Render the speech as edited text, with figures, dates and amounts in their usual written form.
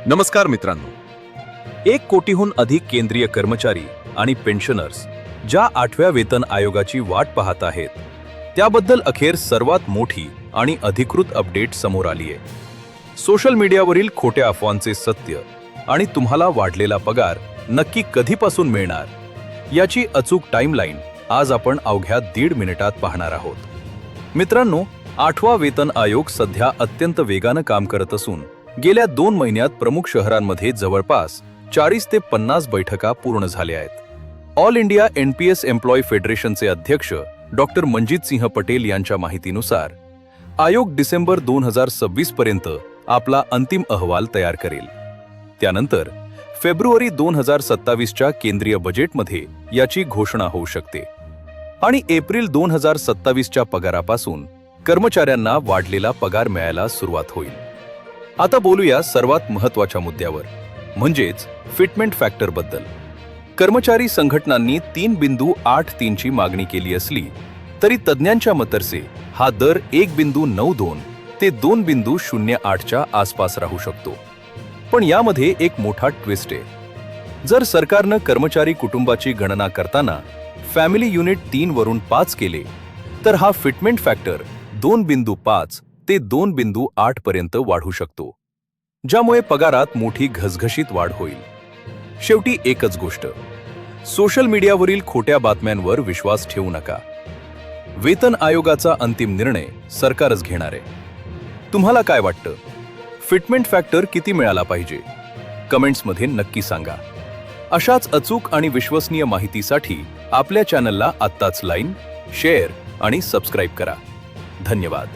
नमस्कार मित्रांनो. 1 कोटीहून अधिक केंद्रीय कर्मचारी आणि पेन्शनर्स ज्या 8व्या वेतन आयोगाची वाट पाहत आहेत, त्याबद्दल अखेर सर्वात मोठी आणि अधिकृत अपडेट समोर आली आहे. सोशल मीडियावरील खोट्या अफवांचे सत्य आणि तुम्हाला वाढलेला पगार नक्की कधीपासून मिळणार याची अचूक टाइमलाईन आज आपण अवघ्या 1.5 मिनिटात पाहणार आहोत. मित्रांनो, 8वा वेतन आयोग सध्या अत्यंत वेगानं काम करत असून गेल्या 2 महिन्यात प्रमुख शहरांमध्ये जवळपास 40 ते 50 बैठका पूर्ण झाल्या आहेत. ऑल इंडिया NPS एम्प्लॉई फेडरेशनचे अध्यक्ष डॉक्टर मनजीत सिंह पटेल यांच्या माहितीनुसार आयोग डिसेंबर 2026 पर्यंत आपला अंतिम अहवाल तयार करेल. त्यानंतर फेब्रुवारी 2027च्या केंद्रीय बजेटमध्ये याची घोषणा होऊ शकते आणि एप्रिल 2027च्या पगारापासून कर्मचाऱ्यांना वाढलेला पगार मिळायला सुरुवात होईल. आता बोलूया सर्वात महत्त्वाच्या मुद्द्यावर, म्हणजेच फिटमेंट फॅक्टर बद्दल. कर्मचारी संघटनांनी 3.83 ची मागणी केली असली तरी तज्ज्ञांच्या मतर्से हा दर 1.92 ते 2.08च्या आसपास राहू शकतो. पण यामध्ये एक मोठा ट्विस्ट आहे. जर सरकारनं कर्मचारी कुटुंबाची गणना करताना फॅमिली युनिट 3 वरून 5 केले तर हा फिटमेंट फॅक्टर 2.5 ते 2.8 पर्यंत वाढू शकतो, ज्यामुळे पगारात मोठी घसघशीत वाढ होईल. शेवटी एकच गोष्ट, सोशल मीडियावरील खोट्या बातम्यांवर विश्वास ठेवू नका. वेतन आयोगाचा अंतिम निर्णय सरकारच घेणार आहे. तुम्हाला काय वाटतं? फिटमेंट फॅक्टर किती मिळाला पाहिजे? कमेंट्समध्ये नक्की सांगा. अशाच अचूक आणि विश्वसनीय माहितीसाठी आपल्या चॅनलला आत्ताच लाईक, शेअर आणि सबस्क्राईब करा. धन्यवाद.